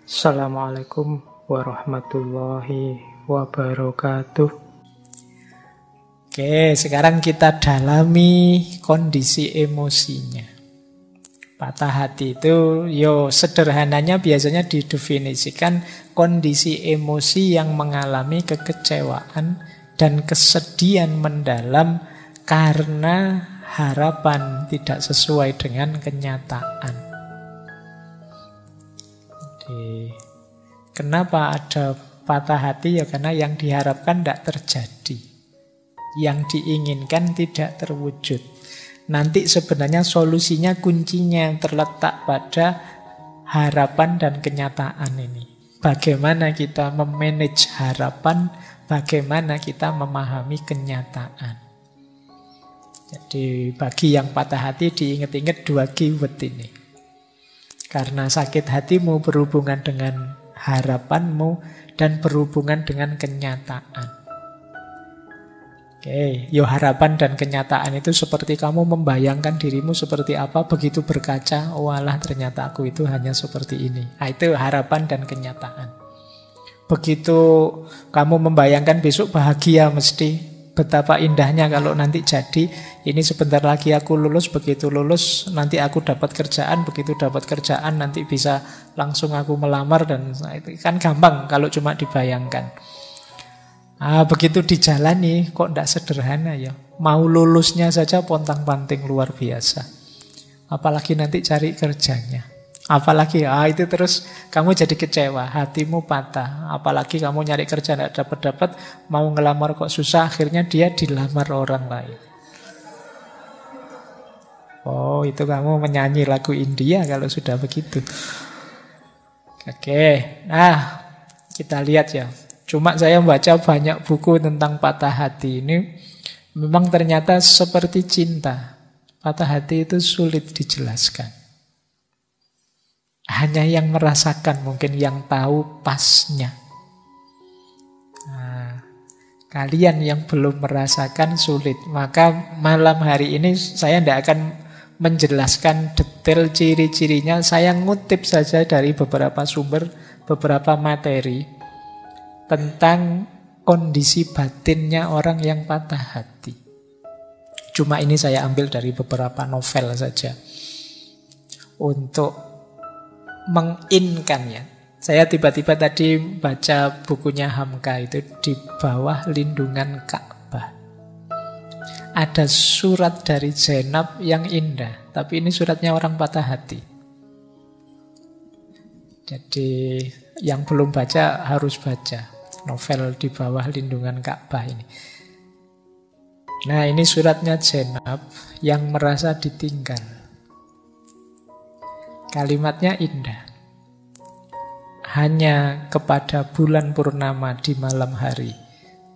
Assalamualaikum warahmatullahi wabarakatuh. Oke, sekarang kita dalami kondisi emosinya. Patah hati itu, sederhananya biasanya didefinisikan kondisi emosi yang mengalami kekecewaan dan kesedihan mendalam karena harapan tidak sesuai dengan kenyataan. Kenapa ada patah hati? Ya karena yang diharapkan tidak terjadi, yang diinginkan tidak terwujud. Nanti sebenarnya solusinya, kuncinya yang terletak pada harapan dan kenyataan ini. Bagaimana kita memanage harapan, bagaimana kita memahami kenyataan. Jadi bagi yang patah hati diingat-ingat dua keyword ini. Karena sakit hatimu berhubungan dengan harapanmu dan berhubungan dengan kenyataan. Oke, harapan dan kenyataan itu seperti kamu membayangkan dirimu seperti apa, begitu berkaca, walah ternyata aku itu hanya seperti ini. Nah, itu harapan dan kenyataan. Begitu kamu membayangkan besok bahagia mesti, betapa indahnya kalau nanti jadi, ini sebentar lagi aku lulus, begitu lulus nanti aku dapat kerjaan, begitu dapat kerjaan nanti bisa langsung aku melamar, dan itu kan gampang kalau cuma dibayangkan. Begitu dijalani kok tidak sederhana ya. Mau lulusnya saja pontang-panting luar biasa. Apalagi nanti cari kerjanya. Apalagi itu terus kamu jadi kecewa, hatimu patah. Apalagi kamu nyari kerja tidak dapat-dapat, mau ngelamar kok susah, akhirnya dia dilamar orang lain. Oh, itu kamu menyanyi lagu India kalau sudah begitu. Oke, kita lihat ya. Cuma saya baca banyak buku tentang patah hati ini, memang ternyata seperti cinta. Patah hati itu sulit dijelaskan. Hanya yang merasakan mungkin yang tahu pasnya. Kalian yang belum merasakan sulit. Maka malam hari ini saya tidak akan menjelaskan detail ciri-cirinya. Saya ngutip saja dari beberapa sumber, beberapa materi tentang kondisi batinnya orang yang patah hati. Cuma ini saya ambil dari beberapa novel saja untuk menginkan. Saya tiba-tiba tadi baca bukunya Hamka itu, Di Bawah Lindungan Ka'bah. Ada surat dari Zainab yang indah, tapi ini suratnya orang patah hati. Jadi yang belum baca harus baca novel Di Bawah Lindungan Ka'bah ini. Nah, ini suratnya Zainab yang merasa ditinggal. Kalimatnya indah. Hanya kepada bulan purnama di malam hari,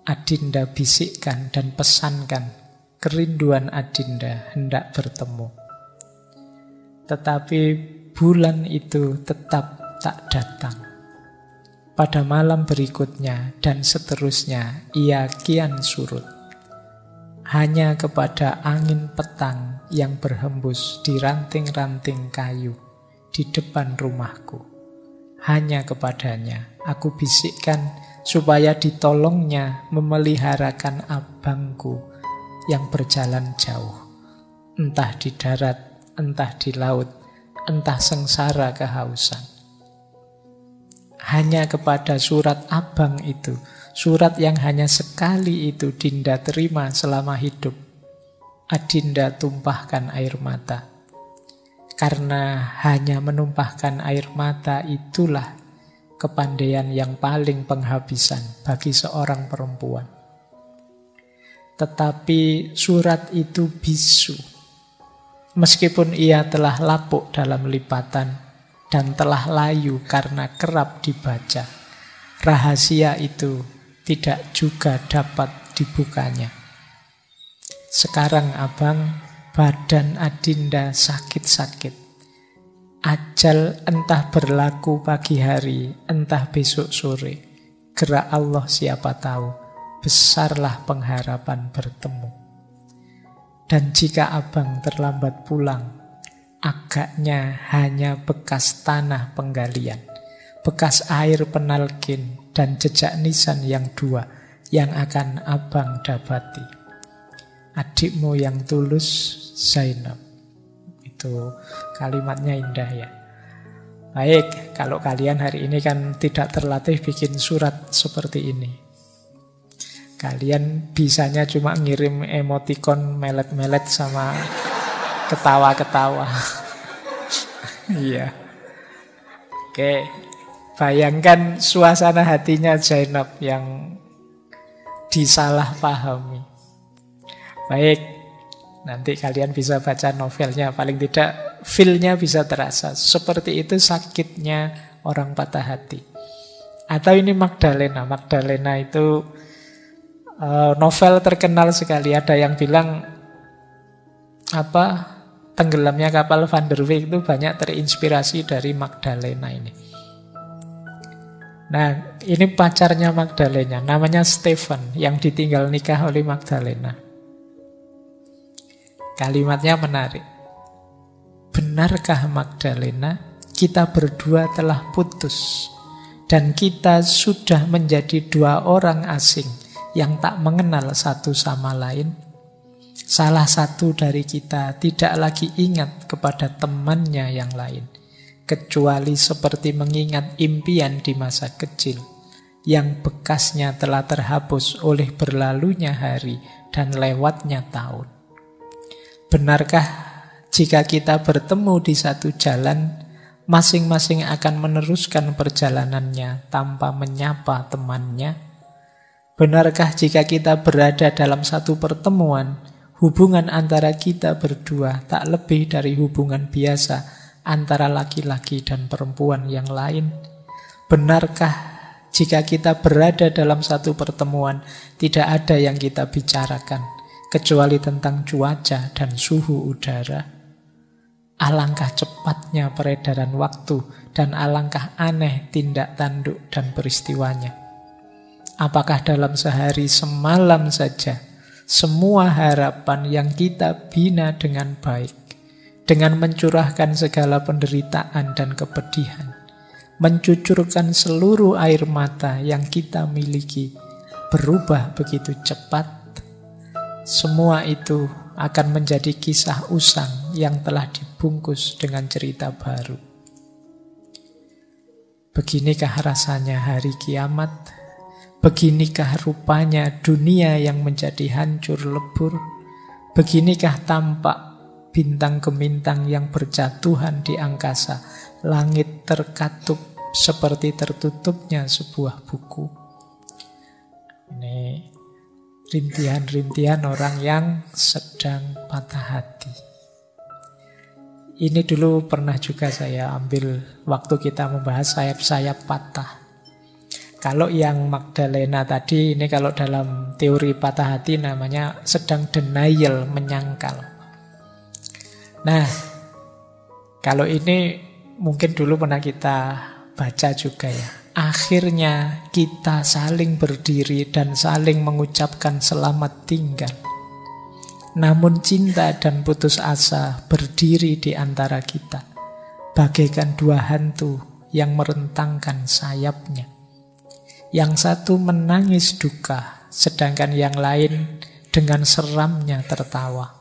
Adinda bisikkan dan pesankan, kerinduan Adinda hendak bertemu. Tetapi bulan itu tetap tak datang. Pada malam berikutnya dan seterusnya ia kian surut. Hanya kepada angin petang yang berhembus di ranting-ranting kayu di depan rumahku. Hanya kepadanya aku bisikkan supaya ditolongnya memeliharakan abangku yang berjalan jauh. Entah di darat, entah di laut, entah sengsara kehausan. Hanya kepada surat abang itu, surat yang hanya sekali itu Dinda terima selama hidup, Adinda tumpahkan air mata. Karena hanya menumpahkan air mata itulah kepandaian yang paling penghabisan bagi seorang perempuan. Tetapi surat itu bisu. Meskipun ia telah lapuk dalam lipatan dan telah layu karena kerap dibaca, rahasia itu tidak juga dapat dibukanya. Sekarang abang, badan Adinda sakit-sakit. Ajal entah berlaku pagi hari, entah besok sore. Gerak Allah siapa tahu, besarlah pengharapan bertemu. Dan jika abang terlambat pulang, agaknya hanya bekas tanah penggalian, bekas air penalkin, dan jejak nisan yang dua yang akan abang dapati. Adikmu yang tulus, Zainab. Itu kalimatnya indah ya. Baik, kalau kalian hari ini kan tidak terlatih bikin surat seperti ini. Kalian bisanya cuma ngirim emoticon melet-melet sama ketawa-ketawa. Iya. Oke, bayangkan suasana hatinya Zainab yang disalahpahami. Baik, nanti kalian bisa baca novelnya, paling tidak feel-nya bisa terasa. Seperti itu sakitnya orang patah hati. Atau ini Magdalena. Magdalena itu novel terkenal sekali. Ada yang bilang tenggelamnya kapal Van der Weyck itu banyak terinspirasi dari Magdalena ini. Nah, ini pacarnya Magdalena, namanya Stefan, yang ditinggal nikah oleh Magdalena. Kalimatnya menarik. Benarkah Magdalena, kita berdua telah putus, dan kita sudah menjadi dua orang asing yang tak mengenal satu sama lain? Salah satu dari kita tidak lagi ingat kepada temannya yang lain, kecuali seperti mengingat impian di masa kecil yang bekasnya telah terhapus oleh berlalunya hari dan lewatnya tahun. Benarkah jika kita bertemu di satu jalan, masing-masing akan meneruskan perjalanannya tanpa menyapa temannya? Benarkah jika kita berada dalam satu pertemuan, hubungan antara kita berdua tak lebih dari hubungan biasa antara laki-laki dan perempuan yang lain? Benarkah jika kita berada dalam satu pertemuan, tidak ada yang kita bicarakan kecuali tentang cuaca dan suhu udara? Alangkah cepatnya peredaran waktu dan alangkah aneh tindak tanduk dan peristiwanya. Apakah dalam sehari semalam saja semua harapan yang kita bina dengan baik, dengan mencurahkan segala penderitaan dan kepedihan, mencucurkan seluruh air mata yang kita miliki, berubah begitu cepat? Semua itu akan menjadi kisah usang yang telah dibungkus dengan cerita baru. Beginikah rasanya hari kiamat? Beginikah rupanya dunia yang menjadi hancur lebur? Beginikah tampak bintang gemintang yang berjatuhan di angkasa? Langit terkatup seperti tertutupnya sebuah buku. Ini rintihan-rintihan orang yang sedang patah hati. Ini dulu pernah juga saya ambil waktu kita membahas sayap-sayap patah. Kalau yang Magdalena tadi, ini kalau dalam teori patah hati namanya sedang denial, menyangkal. Nah, kalau ini mungkin dulu pernah kita baca juga ya. Akhirnya kita saling berdiri dan saling mengucapkan selamat tinggal. Namun cinta dan putus asa berdiri di antara kita, bagaikan dua hantu yang merentangkan sayapnya. Yang satu menangis duka, sedangkan yang lain dengan seramnya tertawa.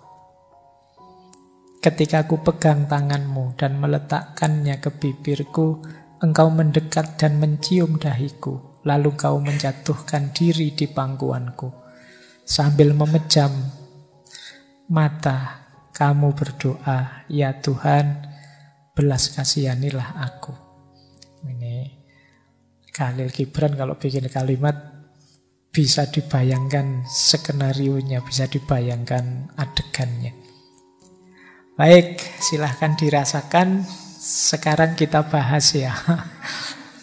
Ketika ku pegang tanganmu dan meletakkannya ke bibirku, engkau mendekat dan mencium dahiku, lalu kau menjatuhkan diri di pangkuanku. Sambil memejam mata, kamu berdoa, ya Tuhan, belas kasihanilah aku. Ini Khalil Gibran kalau bikin kalimat bisa dibayangkan skenarionya, bisa dibayangkan adegannya. Baik, silahkan dirasakan. Sekarang kita bahas ya.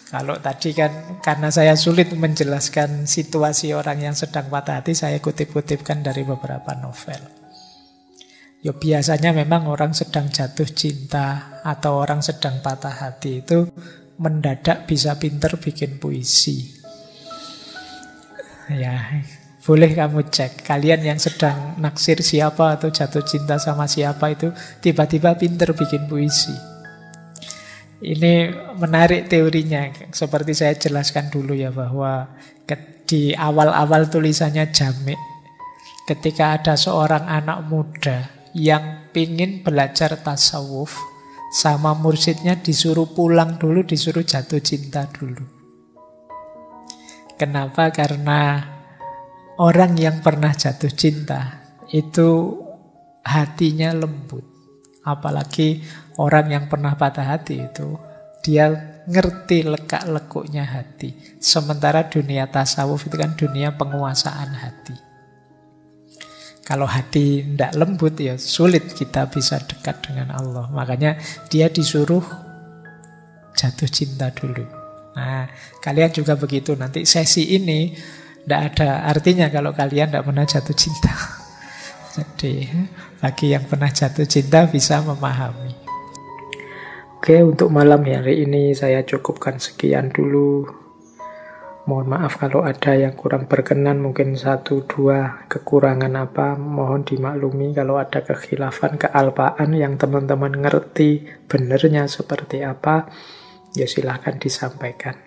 Kalau tadi kan karena saya sulit menjelaskan situasi orang yang sedang patah hati, saya kutip-kutipkan dari beberapa novel. Ya biasanya memang orang sedang jatuh cinta atau orang sedang patah hati itu mendadak bisa pinter bikin puisi. Ya, boleh kamu cek. Kalian yang sedang naksir siapa atau jatuh cinta sama siapa itu tiba-tiba pinter bikin puisi. Ini menarik teorinya. Seperti saya jelaskan dulu ya, bahwa di awal-awal tulisannya Jami', ketika ada seorang anak muda yang pingin belajar tasawuf, sama mursyidnya disuruh pulang dulu, disuruh jatuh cinta dulu. Kenapa? Karena orang yang pernah jatuh cinta itu hatinya lembut. Apalagi orang yang pernah patah hati itu, dia ngerti lekak-lekuknya hati. Sementara dunia tasawuf itu kan dunia penguasaan hati. Kalau hati tidak lembut, ya sulit kita bisa dekat dengan Allah. Makanya dia disuruh jatuh cinta dulu. Nah, kalian juga begitu. Nanti sesi ini tidak ada artinya kalau kalian tidak pernah jatuh cinta. Jadi, bagi yang pernah jatuh cinta bisa memahami. Oke, untuk malam hari ini saya cukupkan sekian dulu. Mohon maaf kalau ada yang kurang berkenan, mungkin 1-2 kekurangan apa, mohon dimaklumi. Kalau ada kekhilafan, kealpaan yang teman-teman ngerti benernya seperti apa, ya silahkan disampaikan.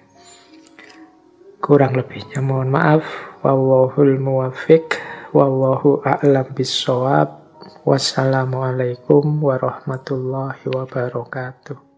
Kurang lebihnya mohon maaf. Wallahul muwaffiq, wallahu a'lam bissawab. Wassalamualaikum warahmatullahi wabarakatuh.